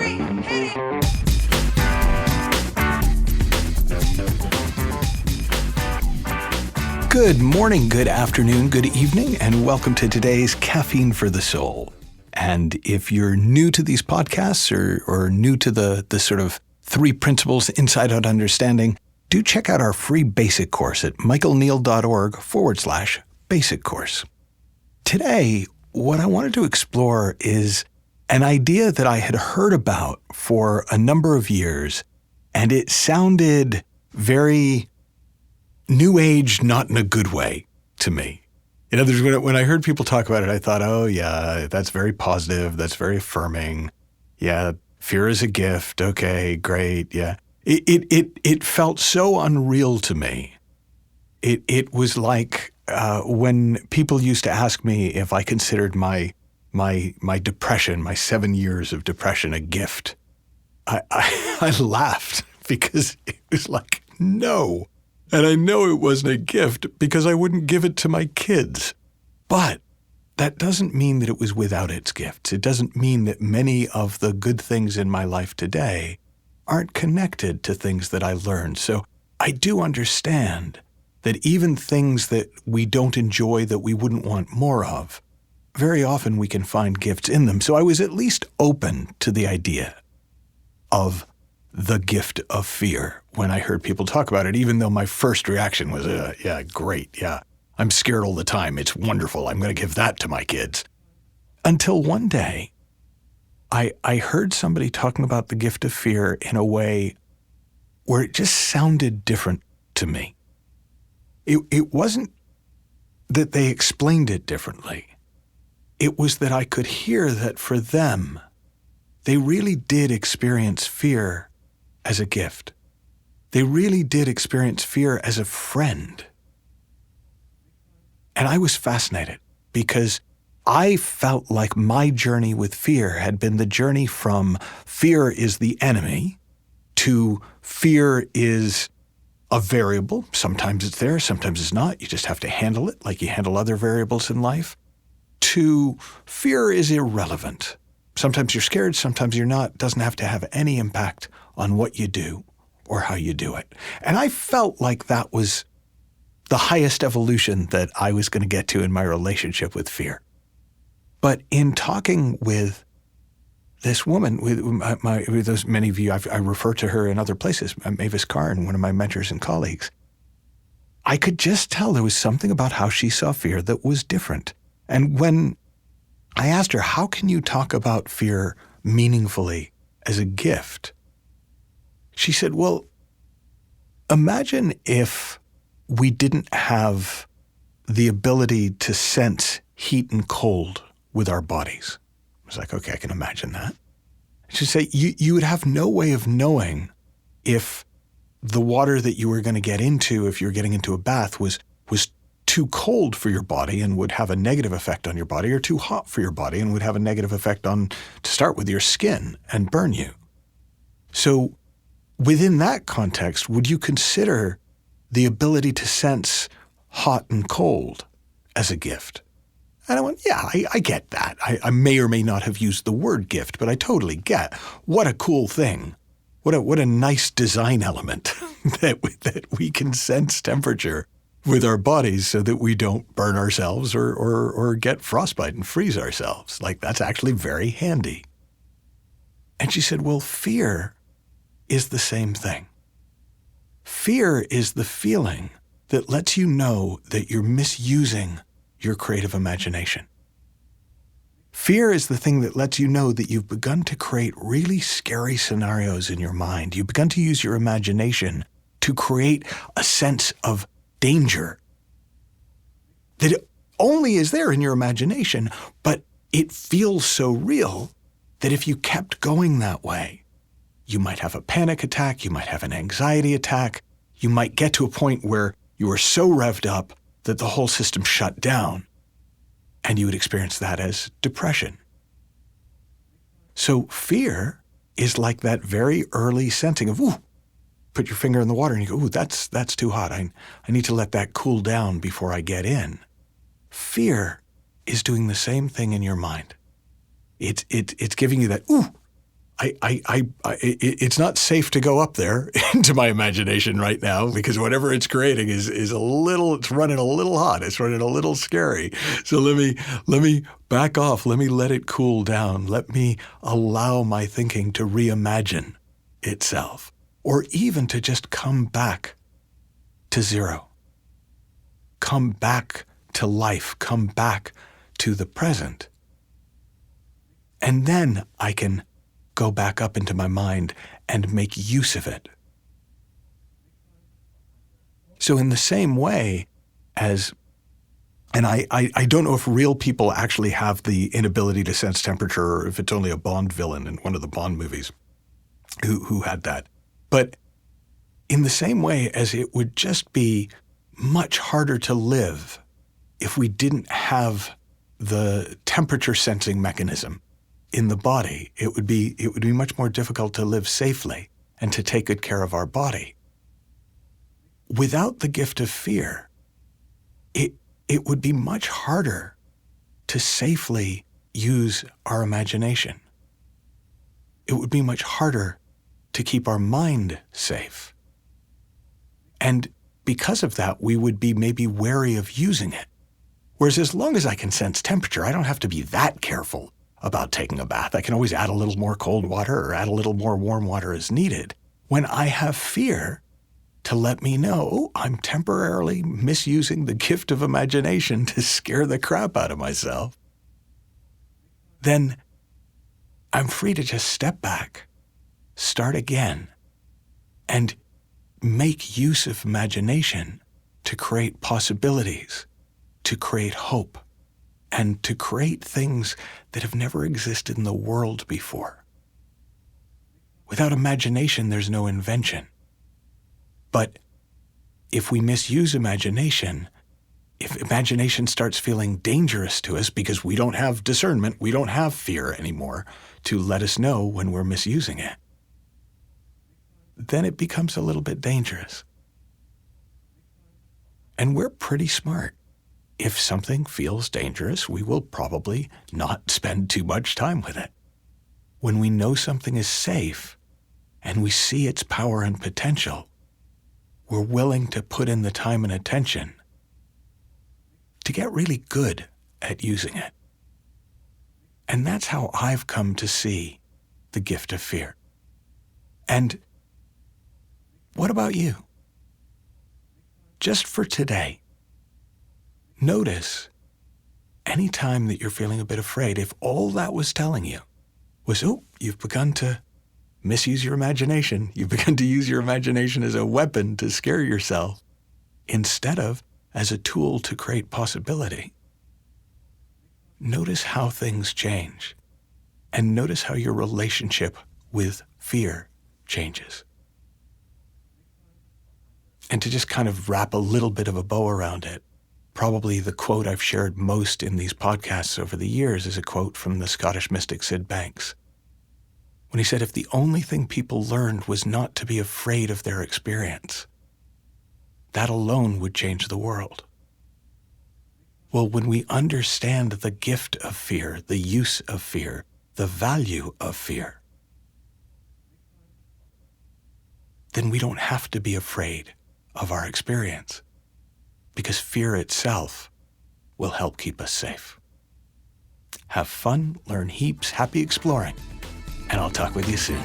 3, hit it! Good morning, good afternoon, good evening, and welcome to today's Caffeine for the Soul. And if you're new to these podcasts or new to the sort of 3 principles inside out understanding, do check out our free basic course at michaelneill.org/basic course. Today, what I wanted to explore is an idea that I had heard about for a number of years, and it sounded very new age, not in a good way to me. In other words, when I heard people talk about it, I thought, oh yeah, that's very positive. That's very affirming. Yeah. Fear is a gift. Okay, great. Yeah. It felt so unreal to me. It was like when people used to ask me if I considered my depression, my 7 years of depression, a gift. I laughed because it was like, no. And I know it wasn't a gift because I wouldn't give it to my kids. But that doesn't mean that it was without its gifts. It doesn't mean that many of the good things in my life today aren't connected to things that I learned. So I do understand that even things that we don't enjoy, that we wouldn't want more of, very often we can find gifts in them. So I was at least open to the idea of the gift of fear when I heard people talk about it, even though my first reaction was, yeah, great, yeah. I'm scared all the time. It's wonderful. I'm going to give that to my kids. Until one day, I heard somebody talking about the gift of fear in a way where it just sounded different to me. It wasn't that they explained it differently. It was that I could hear that for them, they really did experience fear as a gift. They really did experience fear as a friend. And I was fascinated because I felt like my journey with fear had been the journey from fear is the enemy to fear is a variable. Sometimes it's there, sometimes it's not. You just have to handle it like you handle other variables in life. To fear is irrelevant. Sometimes you're scared, sometimes you're not. It doesn't have to have any impact on what you do or how you do it. And I felt like that was the highest evolution that I was going to get to in my relationship with fear. But in talking with this woman, with those many of you, I refer to her in other places, Mavis Karn, one of my mentors and colleagues, I could just tell there was something about how she saw fear that was different. And when I asked her, how can you talk about fear meaningfully as a gift? She said, well, imagine if we didn't have the ability to sense heat and cold with our bodies. I was like, okay, I can imagine that. She said, you would have no way of knowing if the water that you were going to get into, if you were getting into a bath, was too cold for your body and would have a negative effect on your body, or too hot for your body and would have a negative effect on, to start with, your skin and burn you. So within that context, would you consider the ability to sense hot and cold as a gift? And I went, yeah, I get that. I may or may not have used the word gift, but I totally get. What a cool thing. What a nice design element that we can sense temperature with our bodies so that we don't burn ourselves or get frostbite and freeze ourselves. Like, that's actually very handy. And she said, well, fear is the same thing. Fear is the feeling that lets you know that you're misusing your creative imagination. Fear is the thing that lets you know that you've begun to create really scary scenarios in your mind. You've begun to use your imagination to create a sense of danger that it only is there in your imagination, but it feels so real that if you kept going that way, you might have a panic attack, you might have an anxiety attack, you might get to a point where you were so revved up that the whole system shut down, and you would experience that as depression. So fear is like that very early sensing of, ooh, put your finger in the water and you go, ooh, that's too hot. I need to let that cool down before I get in. Fear is doing the same thing in your mind. It's giving you that, ooh, it's not safe to go up there into my imagination right now, because whatever it's creating is it's running a little hot. It's running a little scary. So let me back off. Let me let it cool down. Let me allow my thinking to reimagine itself, or even to just come back to zero. Come back to life. Come back to the present. And then I can go back up into my mind and make use of it. So in the same way as, and I don't know if real people actually have the inability to sense temperature, or if it's only a Bond villain in one of the Bond movies who had that. But in the same way as it would just be much harder to live if we didn't have the temperature sensing mechanism in the body, it would be much more difficult to live safely and to take good care of our body. Without the gift of fear, it would be much harder to safely use our imagination. It would be much harder to keep our mind safe. And because of that, we would be maybe wary of using it. Whereas as long as I can sense temperature, I don't have to be that careful about taking a bath. I can always add a little more cold water or add a little more warm water as needed. When I have fear to let me know, oh, I'm temporarily misusing the gift of imagination to scare the crap out of myself, then I'm free to just step back, start again, and make use of imagination to create possibilities, to create hope, and to create things that have never existed in the world before. Without imagination, there's no invention. But if we misuse imagination, if imagination starts feeling dangerous to us because we don't have discernment, we don't have fear anymore to let us know when we're misusing it, then it becomes a little bit dangerous. And we're pretty smart. If something feels dangerous, we will probably not spend too much time with it. When we know something is safe and we see its power and potential, we're willing to put in the time and attention to get really good at using it. And that's how I've come to see the gift of fear. And what about you? Just for today, notice any time that you're feeling a bit afraid, if all that was telling you was, oh, you've begun to misuse your imagination, you've begun to use your imagination as a weapon to scare yourself instead of as a tool to create possibility. Notice how things change, and notice how your relationship with fear changes. And to just kind of wrap a little bit of a bow around it, probably the quote I've shared most in these podcasts over the years is a quote from the Scottish mystic Sid Banks, when he said, if the only thing people learned was not to be afraid of their experience, that alone would change the world. Well, when we understand the gift of fear, the use of fear, the value of fear, then we don't have to be afraid of our experience, because fear itself will help keep us safe. Have fun, learn heaps, happy exploring, and I'll talk with you soon.